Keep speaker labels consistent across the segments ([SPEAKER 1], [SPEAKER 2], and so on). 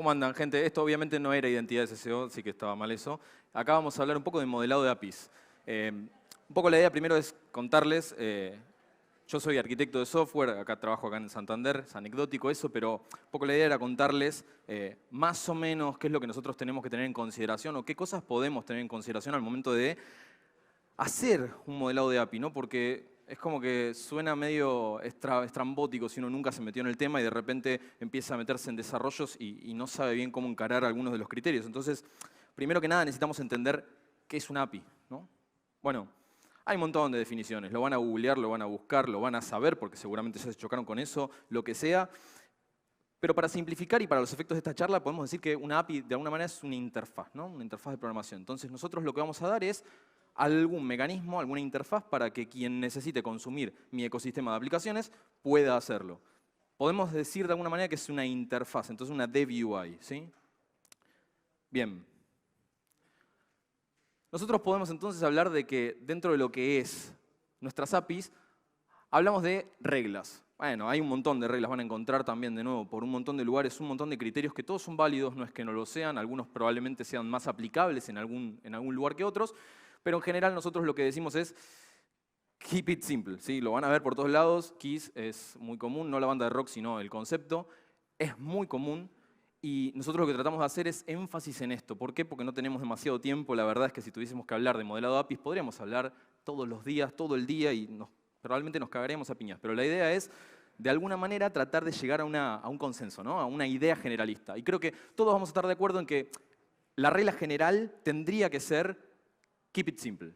[SPEAKER 1] ¿Cómo andan, gente? Esto obviamente no era identidad SSO, así que estaba mal eso. Acá vamos a hablar un poco de modelado de APIs. Un poco la idea primero es contarles, yo soy arquitecto de software, trabajo acá en Santander, es anecdótico eso, pero un poco la idea era contarles más o menos qué es lo que nosotros tenemos que tener en consideración o qué cosas podemos tener en consideración al momento de hacer un modelado de API, ¿no? Porque es como que suena medio estrambótico si uno nunca se metió en el tema y de repente empieza a meterse en desarrollos y no sabe bien cómo encarar algunos de los criterios. Entonces, primero que nada necesitamos entender qué es un API, ¿no? Bueno, hay un montón de definiciones. Lo van a googlear, lo van a buscar, lo van a saber porque seguramente ya se chocaron con eso, lo que sea. Pero para simplificar y para los efectos de esta charla podemos decir que una API de alguna manera es una interfaz, ¿no? Una interfaz de programación. Entonces nosotros lo que vamos a dar es algún mecanismo, alguna interfaz para que quien necesite consumir mi ecosistema de aplicaciones pueda hacerlo. Podemos decir de alguna manera que es una interfaz, entonces una dev UI, ¿sí? Bien. Nosotros podemos entonces hablar de que dentro de lo que es nuestras APIs, hablamos de reglas. Bueno, hay un montón de reglas, van a encontrar también de nuevo por un montón de lugares, un montón de criterios que todos son válidos, no es que no lo sean, algunos probablemente sean más aplicables en algún lugar que otros, pero en general nosotros lo que decimos es keep it simple, ¿sí? Lo van a ver por todos lados, Kiss es muy común, no la banda de rock, sino el concepto, es muy común. Y nosotros lo que tratamos de hacer es énfasis en esto. ¿Por qué? Porque no tenemos demasiado tiempo. La verdad es que si tuviésemos que hablar de modelado de APIs, podríamos hablar todos los días, todo el día, y probablemente nos cagaríamos a piñas. Pero la idea es, de alguna manera, tratar de llegar a un consenso, ¿no? A una idea generalista. Y creo que todos vamos a estar de acuerdo en que la regla general tendría que ser keep it simple.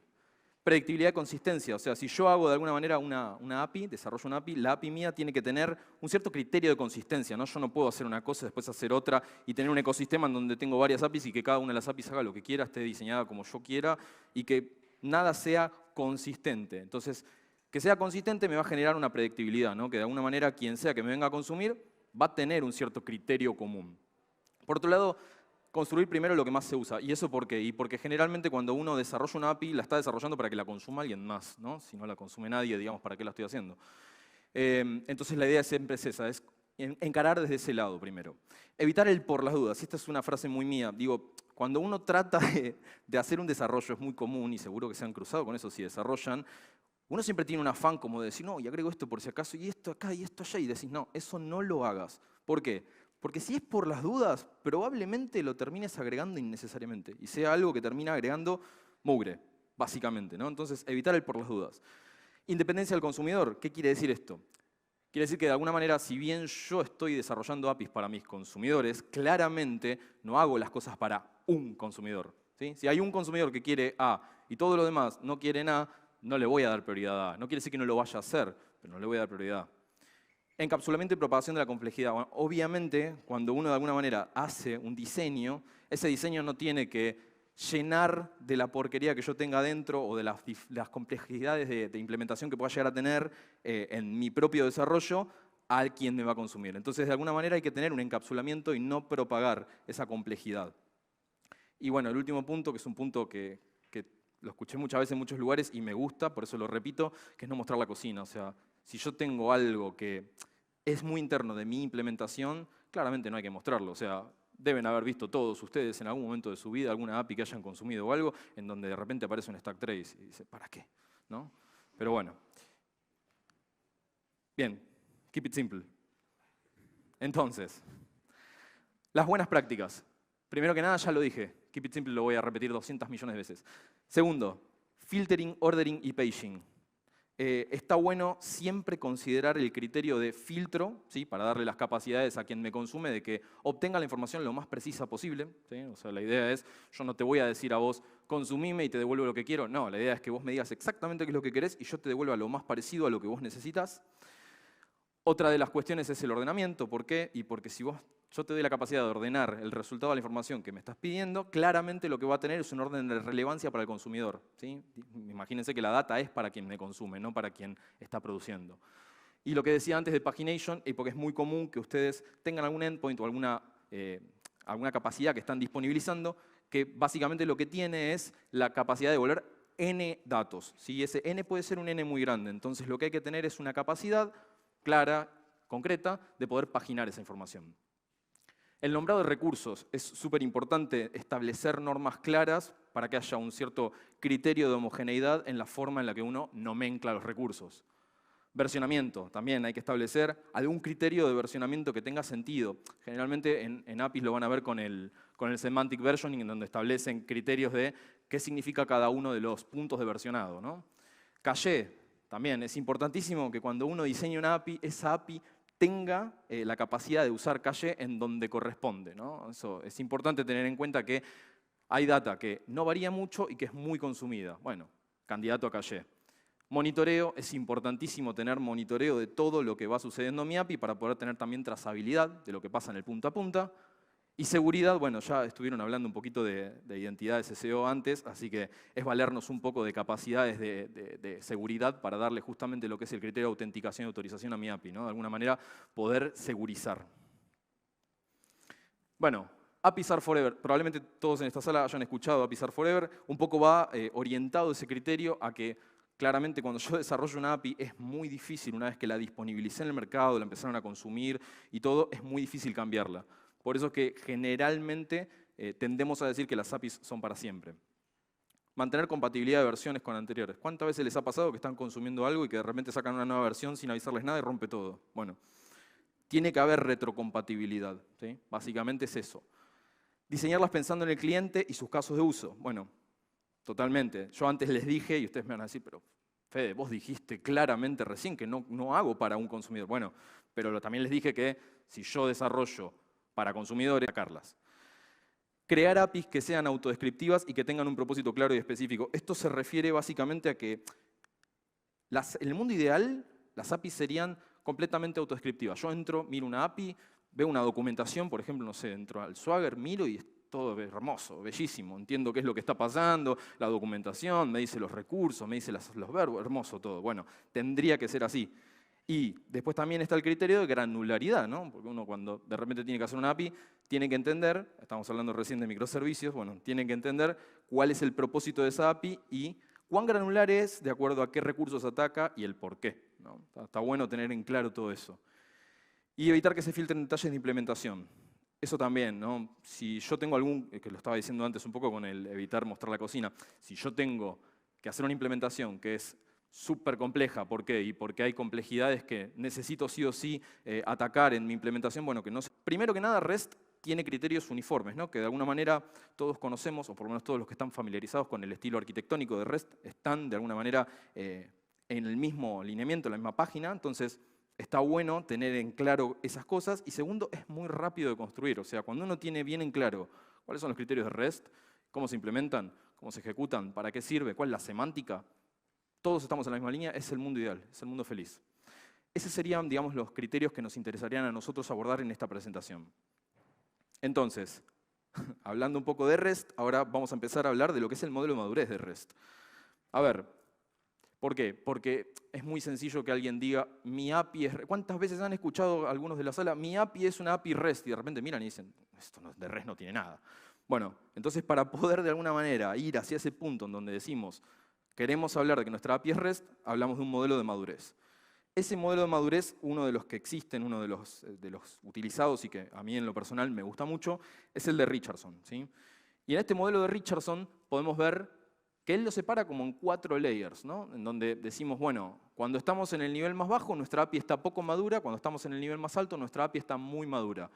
[SPEAKER 1] Predictibilidad y consistencia, o sea, si yo hago de alguna manera una API, desarrollo una API, la API mía tiene que tener un cierto criterio de consistencia, ¿no? Yo no puedo hacer una cosa, después hacer otra y tener un ecosistema en donde tengo varias APIs y que cada una de las APIs haga lo que quiera, esté diseñada como yo quiera y que nada sea consistente. Entonces, que sea consistente me va a generar una predictibilidad, ¿no? Que de alguna manera quien sea que me venga a consumir va a tener un cierto criterio común. Por otro lado, construir primero lo que más se usa. ¿Y eso por qué? Y porque generalmente cuando uno desarrolla una API, la está desarrollando para que la consuma alguien más, ¿no? Si no la consume nadie, digamos, ¿para qué la estoy haciendo? Entonces la idea siempre es esa, es encarar desde ese lado primero. Evitar el por las dudas. Esta es una frase muy mía. Digo, cuando uno trata de hacer un desarrollo, es muy común, y seguro que se han cruzado con eso si desarrollan, uno siempre tiene un afán como de decir, no, y agrego esto por si acaso, y esto acá, y esto allá, y decís, no, eso no lo hagas. ¿Por qué? Porque si es por las dudas, probablemente lo termines agregando innecesariamente y sea algo que termina agregando mugre, básicamente, ¿no? Entonces, evitar el por las dudas. Independencia del consumidor. ¿Qué quiere decir esto? Quiere decir que de alguna manera, si bien yo estoy desarrollando APIs para mis consumidores, claramente no hago las cosas para un consumidor, ¿sí? Si hay un consumidor que quiere A y todo lo demás no quieren A, no le voy a dar prioridad a A. No quiere decir que no lo vaya a hacer, pero no le voy a dar prioridad. Encapsulamiento y propagación de la complejidad. Bueno, obviamente, cuando uno de alguna manera hace un diseño, ese diseño no tiene que llenar de la porquería que yo tenga adentro o de las complejidades de implementación que pueda llegar a tener en mi propio desarrollo a quien me va a consumir. Entonces, de alguna manera hay que tener un encapsulamiento y no propagar esa complejidad. Y bueno, el último punto, que es un punto que lo escuché muchas veces en muchos lugares y me gusta, por eso lo repito, que es no mostrar la cocina. O sea, si yo tengo algo que es muy interno de mi implementación, claramente no hay que mostrarlo. O sea, deben haber visto todos ustedes en algún momento de su vida alguna API que hayan consumido o algo en donde de repente aparece un stack trace y dice, ¿para qué? ¿No? Pero bueno. Bien, keep it simple. Entonces, las buenas prácticas. Primero que nada, ya lo dije. Keep it simple lo voy a repetir 200 millones de veces. Segundo, filtering, ordering y paging. Está bueno siempre considerar el criterio de filtro, ¿sí? Para darle las capacidades a quien me consume de que obtenga la información lo más precisa posible, ¿sí? O sea, la idea es, yo no te voy a decir a vos, consumime y te devuelvo lo que quiero. No, la idea es que vos me digas exactamente qué es lo que querés y yo te devuelva lo más parecido a lo que vos necesitas. Otra de las cuestiones es el ordenamiento. ¿Por qué? Y porque si yo te doy la capacidad de ordenar el resultado de la información que me estás pidiendo, claramente lo que va a tener es un orden de relevancia para el consumidor, ¿sí? Imagínense que la data es para quien me consume, no para quien está produciendo. Y lo que decía antes de pagination, y porque es muy común que ustedes tengan algún endpoint o alguna capacidad que están disponibilizando, que básicamente lo que tiene es la capacidad de devolver n datos, ¿sí? Ese n puede ser un n muy grande, entonces lo que hay que tener es una capacidad clara, concreta, de poder paginar esa información. El nombrado de recursos. Es súper importante establecer normas claras para que haya un cierto criterio de homogeneidad en la forma en la que uno nomencla los recursos. Versionamiento. También hay que establecer algún criterio de versionamiento que tenga sentido. Generalmente en APIs lo van a ver con el semantic versioning, en donde establecen criterios de qué significa cada uno de los puntos de versionado, ¿no? Caché. También es importantísimo que cuando uno diseña una API, esa API tenga la capacidad de usar caché en donde corresponde, ¿no? Eso es importante tener en cuenta que hay data que no varía mucho y que es muy consumida. Bueno, candidato a caché. Monitoreo, es importantísimo tener monitoreo de todo lo que va sucediendo en mi API para poder tener también trazabilidad de lo que pasa en el punta a punta. Y seguridad, bueno, ya estuvieron hablando un poquito de identidades SSO antes, así que es valernos un poco de capacidades de seguridad para darle justamente lo que es el criterio de autenticación y autorización a mi API, ¿no? De alguna manera poder segurizar. Bueno, APIs are forever. Probablemente todos en esta sala hayan escuchado APIs are forever. Un poco va orientado ese criterio a que claramente cuando yo desarrollo una API es muy difícil, una vez que la disponibilicé en el mercado, la empezaron a consumir y todo, es muy difícil cambiarla. Por eso es que generalmente tendemos a decir que las APIs son para siempre. Mantener compatibilidad de versiones con anteriores. ¿Cuántas veces les ha pasado que están consumiendo algo y que de repente sacan una nueva versión sin avisarles nada y rompe todo? Bueno, tiene que haber retrocompatibilidad, ¿sí? Básicamente es eso. Diseñarlas pensando en el cliente y sus casos de uso. Bueno, totalmente. Yo antes les dije, y ustedes me van a decir, pero Fede, vos dijiste claramente recién que no hago para un consumidor. Bueno, pero también les dije que si yo desarrollo para consumidores, sacarlas. Crear APIs que sean autodescriptivas y que tengan un propósito claro y específico. Esto se refiere básicamente a que en el mundo ideal las APIs serían completamente autodescriptivas. Yo entro, miro una API, veo una documentación, por ejemplo, no sé, entro al Swagger, miro y es todo hermoso, bellísimo. Entiendo qué es lo que está pasando, la documentación, me dice los recursos, me dice los verbos, hermoso todo. Bueno, tendría que ser así. Y después también está el criterio de granularidad, ¿no? Porque uno cuando de repente tiene que hacer una API, tiene que entender, estamos hablando recién de microservicios, bueno, tiene que entender cuál es el propósito de esa API y cuán granular es de acuerdo a qué recursos ataca y el por qué, ¿no? Está bueno tener en claro todo eso. Y evitar que se filtren detalles de implementación. Eso también, ¿no? Si yo tengo que lo estaba diciendo antes un poco con el evitar mostrar la cocina, si yo tengo que hacer una implementación que es súper compleja. ¿Por qué? Y porque hay complejidades que necesito sí o sí atacar en mi implementación. Bueno, que no sé. Primero que nada, REST tiene criterios uniformes, ¿no? Que de alguna manera todos conocemos, o por lo menos todos los que están familiarizados con el estilo arquitectónico de REST, están de alguna manera en el mismo lineamiento, en la misma página. Entonces, está bueno tener en claro esas cosas. Y segundo, es muy rápido de construir. O sea, cuando uno tiene bien en claro cuáles son los criterios de REST, cómo se implementan, cómo se ejecutan, para qué sirve, cuál es la semántica, todos estamos en la misma línea, es el mundo ideal, es el mundo feliz. Esos serían, digamos, los criterios que nos interesarían a nosotros abordar en esta presentación. Entonces, hablando un poco de REST, ahora vamos a empezar a hablar de lo que es el modelo de madurez de REST. A ver, ¿por qué? Porque es muy sencillo que alguien diga, mi API es... ¿Cuántas veces han escuchado algunos de la sala? Mi API es una API REST, y de repente miran y dicen, esto de REST no tiene nada. Bueno, entonces para poder de alguna manera ir hacia ese punto en donde decimos, queremos hablar de que nuestra API es REST, hablamos de un modelo de madurez. Ese modelo de madurez, uno de los que existen, uno de los utilizados y que a mí en lo personal me gusta mucho, es el de Richardson, ¿sí? Y en este modelo de Richardson podemos ver que él lo separa como en 4 layers, ¿no? En donde decimos, bueno, cuando estamos en el nivel más bajo, nuestra API está poco madura, cuando estamos en el nivel más alto, nuestra API está muy madura.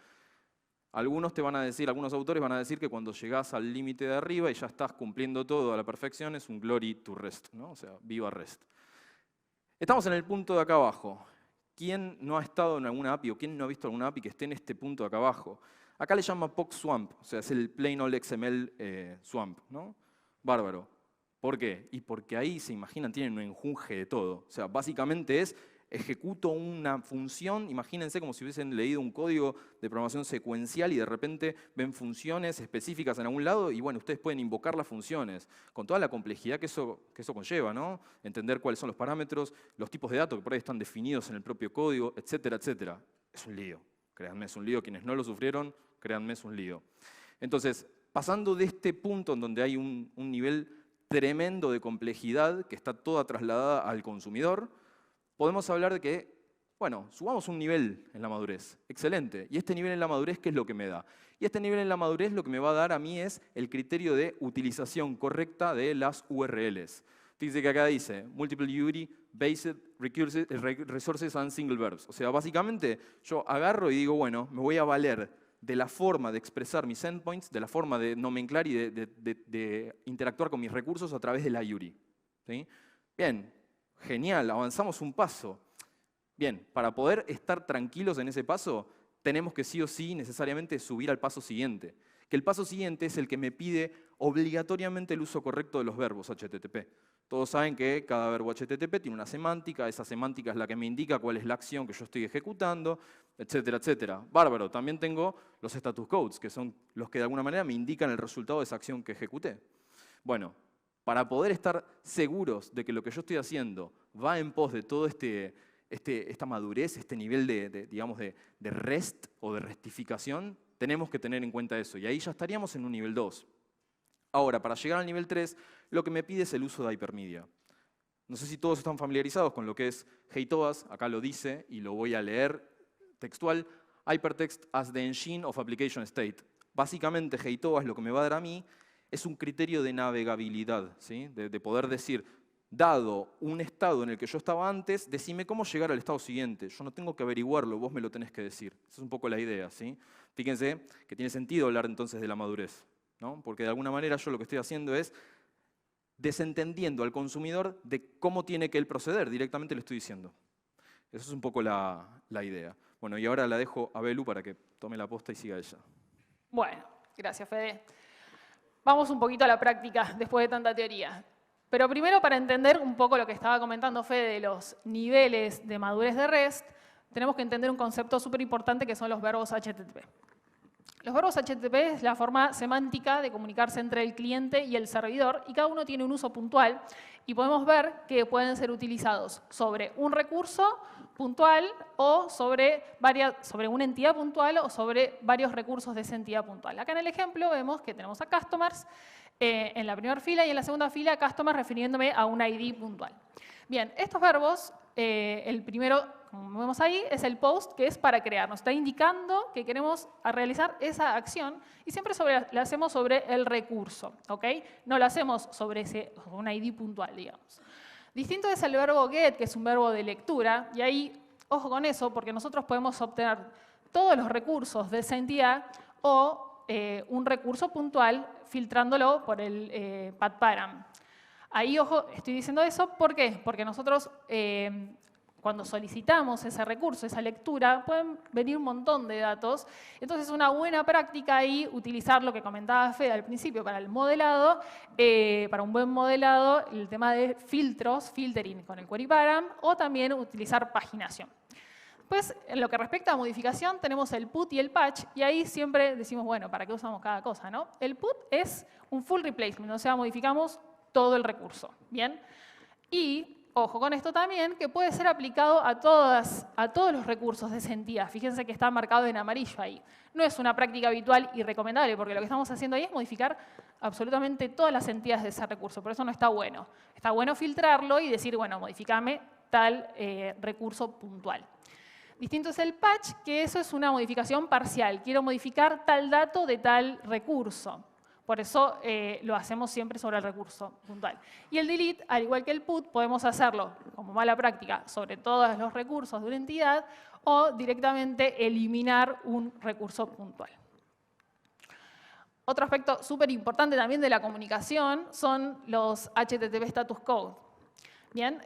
[SPEAKER 1] Algunos te van a decir, algunos autores van a decir que cuando llegás al límite de arriba y ya estás cumpliendo todo a la perfección, es un glory to REST, ¿no? O sea, viva REST. Estamos en el punto de acá abajo. ¿Quién no ha estado en alguna API o quién no ha visto alguna API que esté en este punto de acá abajo? Acá le llama POC Swamp, o sea, es el Plain Old XML Swamp, ¿no? Bárbaro. ¿Por qué? Y porque ahí, se imaginan, tienen un enjunje de todo. O sea, básicamente es, ejecuto una función, imagínense como si hubiesen leído un código de programación secuencial y de repente ven funciones específicas en algún lado y bueno, ustedes pueden invocar las funciones con toda la complejidad que eso conlleva, ¿no? Entender cuáles son los parámetros, los tipos de datos que por ahí están definidos en el propio código, etcétera, etcétera. Es un lío, créanme, es un lío. Quienes no lo sufrieron, créanme, es un lío. Entonces, pasando de este punto en donde hay un nivel tremendo de complejidad que está toda trasladada al consumidor, podemos hablar de que Bueno, subamos un nivel en la madurez. Excelente. ¿Y este nivel en la madurez qué es lo que me da? Y este nivel en la madurez lo que me va a dar a mí es el criterio de utilización correcta de las URLs. Fíjense que acá dice Multiple URI, Based Resources and Single Verbs. O sea, básicamente yo agarro y digo, bueno, me voy a valer de la forma de expresar mis endpoints, de la forma de nomenclar y de interactuar con mis recursos a través de la URI. ¿Sí? Bien, genial, avanzamos un paso. Bien, para poder estar tranquilos en ese paso, tenemos que sí o sí necesariamente subir al paso siguiente. Que el paso siguiente es el que me pide obligatoriamente el uso correcto de los verbos HTTP. Todos saben que cada verbo HTTP tiene una semántica, esa semántica es la que me indica cuál es la acción que yo estoy ejecutando, etcétera, etcétera. Bárbaro, también tengo los status codes, que son los que de alguna manera me indican el resultado de esa acción que ejecuté. Bueno, para poder estar seguros de que lo que yo estoy haciendo va en pos de todo esta madurez, este nivel digamos, de REST o de restificación, tenemos que tener en cuenta eso. Y ahí ya estaríamos en un nivel 2. Ahora, para llegar al nivel 3, lo que me pide es el uso de hypermedia. No sé si todos están familiarizados con lo que es HeyTOAS, acá lo dice y lo voy a leer textual. Hypertext as the engine of application state. Básicamente, HeyTOAS lo que me va a dar a mí es un criterio de navegabilidad, ¿sí? de poder decir, dado un estado en el que yo estaba antes, decime cómo llegar al estado siguiente. Yo no tengo que averiguarlo, vos me lo tenés que decir. Esa es un poco la idea, ¿sí? Fíjense que tiene sentido hablar entonces de la madurez, ¿no? Porque de alguna manera yo lo que estoy haciendo es desentendiendo al consumidor de cómo tiene que él proceder, directamente le estoy diciendo. Esa es un poco la idea. Bueno, y ahora la dejo a Belu para que tome la posta y siga ella.
[SPEAKER 2] Bueno, gracias, Fede. Vamos un poquito a la práctica después de tanta teoría. Pero primero, para entender un poco lo que estaba comentando Fede de los niveles de madurez de REST, tenemos que entender un concepto súper importante que son los verbos HTTP. Los verbos HTTP es la forma semántica de comunicarse entre el cliente y el servidor y cada uno tiene un uso puntual y podemos ver que pueden ser utilizados sobre un recurso puntual o sobre una entidad puntual o sobre varios recursos de esa entidad puntual. Acá en el ejemplo vemos que tenemos a customers en la primera fila y en la segunda fila customers refiriéndome a un ID puntual. Bien, estos verbos, el primero, como vemos ahí, es el post, que es para crear. Nos está indicando que queremos realizar esa acción y siempre la hacemos sobre el recurso, ¿ok? No lo hacemos sobre un ID puntual, digamos. Distinto es el verbo get, que es un verbo de lectura, y ahí, ojo con eso, porque nosotros podemos obtener todos los recursos de esa entidad o un recurso puntual filtrándolo por el path-param. Ahí, ojo, estoy diciendo eso, ¿por qué? Porque nosotros, cuando solicitamos ese recurso, esa lectura, pueden venir un montón de datos. Entonces, es una buena práctica ahí utilizar lo que comentaba Fede al principio para el modelado, para un buen modelado, el tema de filtros, filtering con el query param, o también utilizar paginación. Pues, en lo que respecta a modificación, tenemos el put y el patch, y ahí siempre decimos, bueno, ¿para qué usamos cada cosa, no? El put es un full replacement, o sea, modificamos todo el recurso, ¿bien? Y, ojo con esto también, que puede ser aplicado a todos los recursos de esa entidad. Fíjense que está marcado en amarillo ahí. No es una práctica habitual y recomendable, porque lo que estamos haciendo ahí es modificar absolutamente todas las entidades de ese recurso. Por eso no está bueno. Está bueno filtrarlo y decir, bueno, modifícame tal recurso puntual. Distinto es el patch, que eso es una modificación parcial. Quiero modificar tal dato de tal recurso. Por eso lo hacemos siempre sobre el recurso puntual. Y el delete, al igual que el put, podemos hacerlo como mala práctica sobre todos los recursos de una entidad o directamente eliminar un recurso puntual. Otro aspecto súper importante también de la comunicación son los HTTP Status Code. Bien,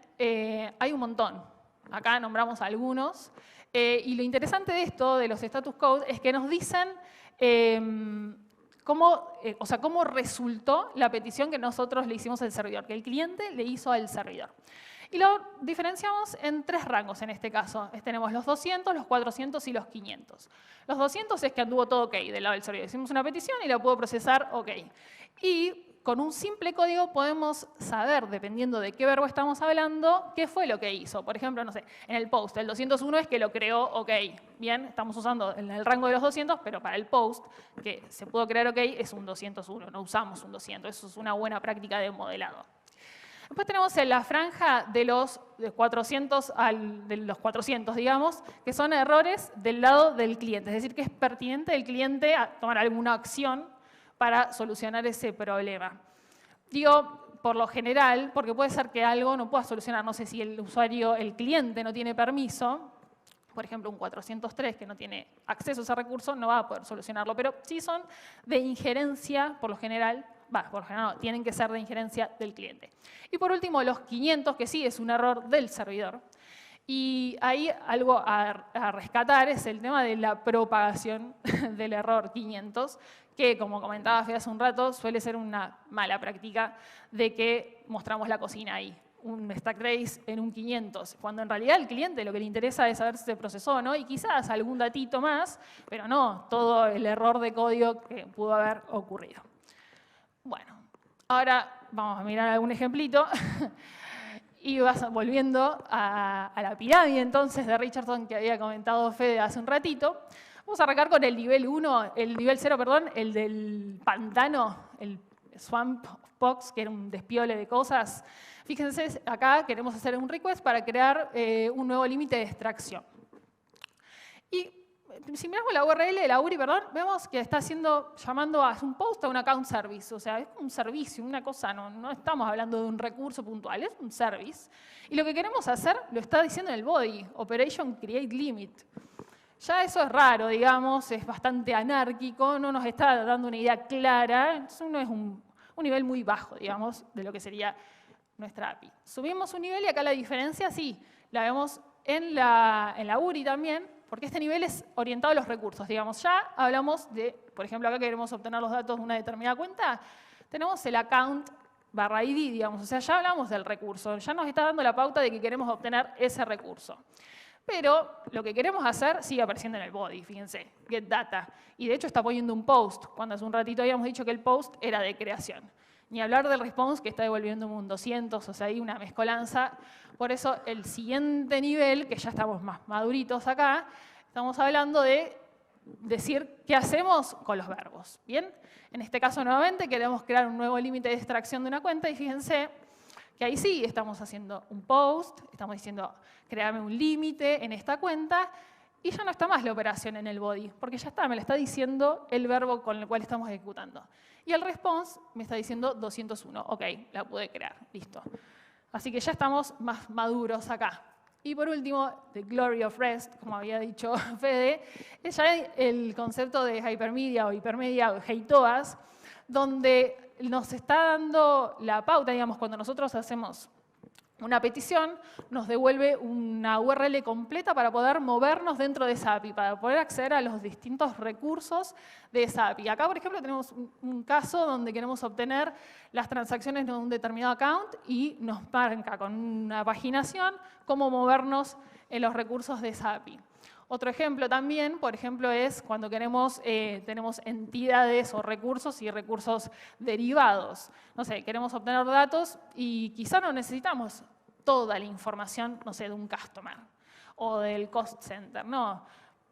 [SPEAKER 2] hay un montón. Acá nombramos algunos. Y lo interesante de esto, de los Status Code, es que nos dicen cómo resultó la petición que nosotros le hicimos al servidor, que el cliente le hizo al servidor. Y lo diferenciamos en 3 rangos en este caso. Tenemos los 200, los 400 y los 500. Los 200 es que anduvo todo OK del lado del servidor. Hicimos una petición y la pudo procesar OK. Y con un simple código podemos saber, dependiendo de qué verbo estamos hablando, qué fue lo que hizo. Por ejemplo, no sé, en el post, el 201 es que lo creó OK. Bien, estamos usando en el rango de los 200, pero para el post, que se pudo crear OK, es un 201, no usamos un 200. Eso es una buena práctica de modelado. Después tenemos en la franja de los 400, digamos, que son errores del lado del cliente. Es decir, que es pertinente del cliente a tomar alguna acción para solucionar ese problema. Digo, por lo general, porque puede ser que algo no pueda solucionar, no sé si el usuario, el cliente no tiene permiso, por ejemplo, un 403 que no tiene acceso a ese recurso no va a poder solucionarlo, pero sí son de injerencia, por lo general no, tienen que ser de injerencia del cliente. Y por último, los 500, que sí es un error del servidor. Y ahí algo a rescatar es el tema de la propagación del error 500, que, como comentaba Fede hace un rato, suele ser una mala práctica de que mostramos la cocina ahí, un stack trace en un 500, cuando en realidad al cliente lo que le interesa es saber si se procesó o no, y quizás algún datito más, pero no todo el error de código que pudo haber ocurrido. Bueno, ahora vamos a mirar algún ejemplito. Y volviendo a la pirámide entonces de Richardson que había comentado Fede hace un ratito. Vamos a arrancar con el nivel 1, el nivel 0, perdón, el del pantano, el swamp box, que era un despiole de cosas. Fíjense, acá queremos hacer un request para crear un nuevo límite de extracción. Y si miramos la URL de la URI, vemos que está llamando a un post a un account service. O sea, es un servicio, una cosa, no estamos hablando de un recurso puntual, es un service. Y lo que queremos hacer lo está diciendo en el body, Operation Create Limit. Ya eso es raro, digamos, es bastante anárquico, no nos está dando una idea clara, entonces no es un nivel muy bajo, digamos, de lo que sería nuestra API. Subimos un nivel y acá la diferencia sí, la vemos en la URI también, porque este nivel es orientado a los recursos. Digamos, ya hablamos de, por ejemplo, acá queremos obtener los datos de una determinada cuenta, tenemos el account /id, digamos, o sea, ya hablamos del recurso, ya nos está dando la pauta de que queremos obtener ese recurso. Pero lo que queremos hacer sigue apareciendo en el body, fíjense, get data. Y de hecho está poniendo un post, cuando hace un ratito habíamos dicho que el post era de creación. Ni hablar del response que está devolviendo un 200, o sea, hay una mezcolanza. Por eso el siguiente nivel, que ya estamos más maduritos acá, estamos hablando de decir qué hacemos con los verbos. ¿Bien? En este caso, nuevamente, queremos crear un nuevo límite de extracción de una cuenta y fíjense que ahí sí estamos haciendo un post, estamos diciendo créame un límite en esta cuenta y ya no está más la operación en el body, porque ya está, me la está diciendo el verbo con el cual estamos ejecutando. Y el response me está diciendo 201. Ok, la pude crear, listo. Así que ya estamos más maduros acá. Y por último, the glory of REST, como había dicho Fede, es ya el concepto de hypermedia o hipermedia o HEITOAS, donde nos está dando la pauta, digamos, cuando nosotros hacemos una petición, nos devuelve una URL completa para poder movernos dentro de esa API, para poder acceder a los distintos recursos de esa API. Acá, por ejemplo, tenemos un caso donde queremos obtener las transacciones de un determinado account y nos marca con una paginación cómo movernos en los recursos de esa API. Otro ejemplo también, por ejemplo, es cuando tenemos entidades o recursos y recursos derivados. No sé, queremos obtener datos y quizá no necesitamos toda la información, no sé, de un customer o del cost center. No,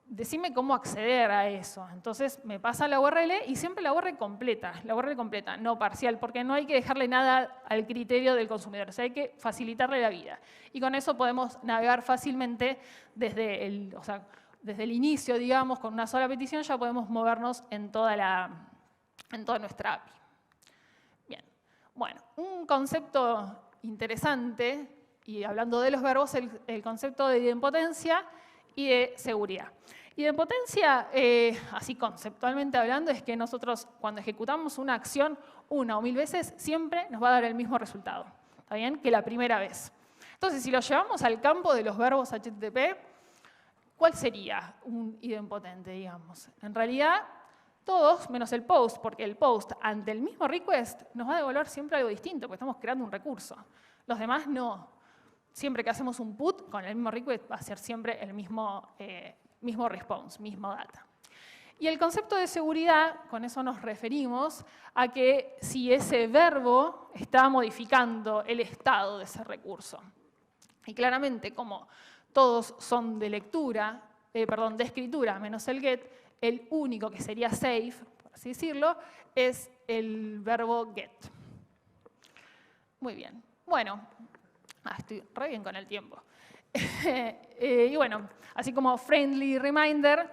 [SPEAKER 2] decime cómo acceder a eso. Entonces me pasa la URL y siempre la URL completa, no parcial, porque no hay que dejarle nada al criterio del consumidor, o sea, hay que facilitarle la vida. Y con eso podemos navegar fácilmente desde el inicio, digamos, con una sola petición ya podemos movernos en toda nuestra API. Bien, bueno, un concepto interesante, y hablando de los verbos, el concepto de idempotencia y de seguridad. Idempotencia, así conceptualmente hablando, es que nosotros cuando ejecutamos una acción una o mil veces, siempre nos va a dar el mismo resultado, ¿está bien? Que la primera vez. Entonces, si lo llevamos al campo de los verbos HTTP, ¿cuál sería un idempotente, digamos? En realidad, todos menos el post, porque el post ante el mismo request nos va a devolver siempre algo distinto, porque estamos creando un recurso. Los demás no. Siempre que hacemos un put con el mismo request va a ser siempre el mismo response, mismo data. Y el concepto de seguridad, con eso nos referimos a que si ese verbo está modificando el estado de ese recurso. Y claramente, como todos son de escritura, menos el get, el único que sería safe, por así decirlo, es el verbo get. Muy bien. Bueno, estoy re bien con el tiempo. Y bueno, así como friendly reminder,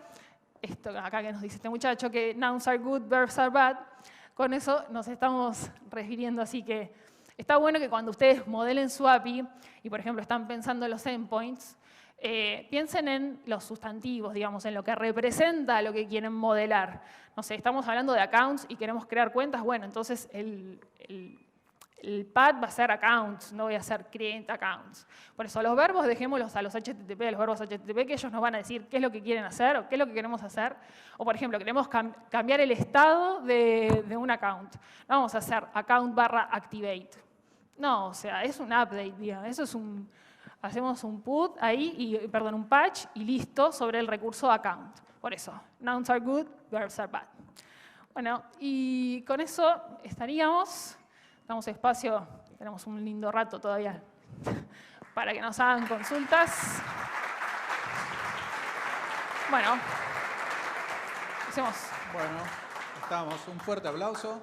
[SPEAKER 2] esto acá que nos dice este muchacho, que nouns are good, verbs are bad, con eso nos estamos refiriendo, así que está bueno que cuando ustedes modelen su API y, por ejemplo, están pensando en los endpoints, piensen en los sustantivos, digamos, en lo que representa lo que quieren modelar. No sé, estamos hablando de accounts y queremos crear cuentas, bueno, entonces el path va a ser accounts, no voy a hacer create accounts. Por eso los verbos dejémoslos a los HTTP, a los verbos HTTP, que ellos nos van a decir qué es lo que quieren hacer o qué es lo que queremos hacer. O, por ejemplo, queremos cambiar el estado de un account. No vamos a hacer account/activate. No, o sea, es un update, digamos. Eso es hacemos un put ahí, un patch y listo sobre el recurso account. Por eso, nouns are good, verbs are bad. Bueno, y con eso estaríamos. Damos espacio, tenemos un lindo rato todavía para que nos hagan consultas. Bueno, hacemos.
[SPEAKER 3] Bueno, estamos. Un fuerte aplauso.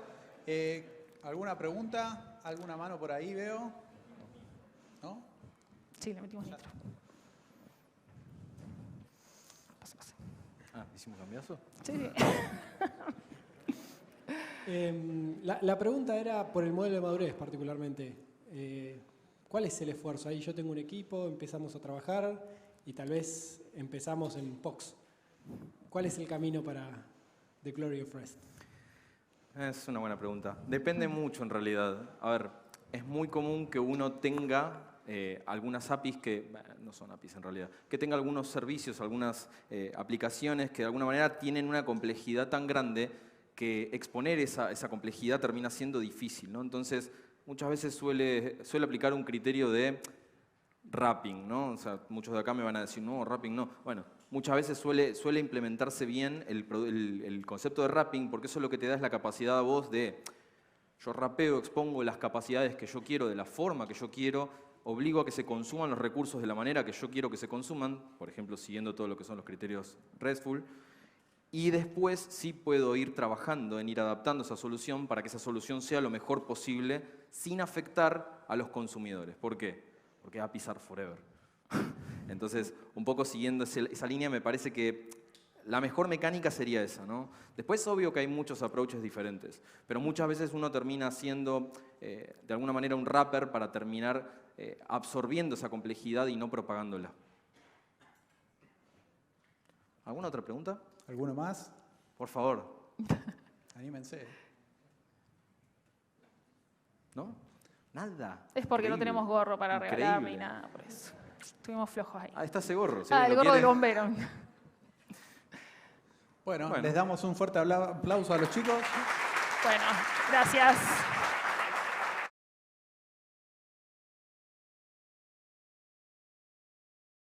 [SPEAKER 3] ¿Alguna pregunta? ¿Alguna mano por ahí veo? ¿No?
[SPEAKER 2] Sí, le metimos nitro. Pase.
[SPEAKER 1] ¿Hicimos cambiazo?
[SPEAKER 2] Sí.
[SPEAKER 4] La pregunta era por el modelo de madurez particularmente. ¿Cuál es el esfuerzo? Ahí yo tengo un equipo, empezamos a trabajar y tal vez empezamos en POX. ¿Cuál es el camino para The Glory of REST?
[SPEAKER 1] Es una buena pregunta. Depende mucho en realidad. A ver, es muy común que uno tenga algunas APIs que, no son APIs en realidad, que tenga algunos servicios, algunas aplicaciones que de alguna manera tienen una complejidad tan grande que exponer esa complejidad termina siendo difícil, ¿no? Entonces, muchas veces suele aplicar un criterio de wrapping, ¿no? O sea, muchos de acá me van a decir, no, wrapping no. Bueno, muchas veces suele implementarse bien el concepto de wrapping, porque eso lo que te da es la capacidad a vos de, yo rapeo, expongo las capacidades que yo quiero, de la forma que yo quiero, obligo a que se consuman los recursos de la manera que yo quiero que se consuman, por ejemplo, siguiendo todo lo que son los criterios RESTful, y después sí puedo ir trabajando en ir adaptando esa solución para que esa solución sea lo mejor posible sin afectar a los consumidores. ¿Por qué? Porque va a pisar forever. Entonces, un poco siguiendo esa línea, me parece que la mejor mecánica sería esa, ¿no? Después es obvio que hay muchos approaches diferentes, pero muchas veces uno termina siendo, de alguna manera, un wrapper para terminar absorbiendo esa complejidad y no propagándola. ¿Alguna otra pregunta?
[SPEAKER 3] ¿Alguno más?
[SPEAKER 1] Por favor.
[SPEAKER 3] Anímense.
[SPEAKER 1] ¿No? Nada.
[SPEAKER 2] Es porque no
[SPEAKER 1] Increíble.
[SPEAKER 2] tenemos gorro para regalar ni
[SPEAKER 1] Increíble.
[SPEAKER 2] nada, por eso. Estuvimos flojos ahí.
[SPEAKER 1] Está ese gorro. si
[SPEAKER 2] El
[SPEAKER 1] alguien lo
[SPEAKER 2] gorro del
[SPEAKER 1] quiere.
[SPEAKER 2] bombero.
[SPEAKER 3] Bueno,
[SPEAKER 1] Bueno.
[SPEAKER 3] les damos un fuerte aplauso a los chicos.
[SPEAKER 2] Bueno, gracias.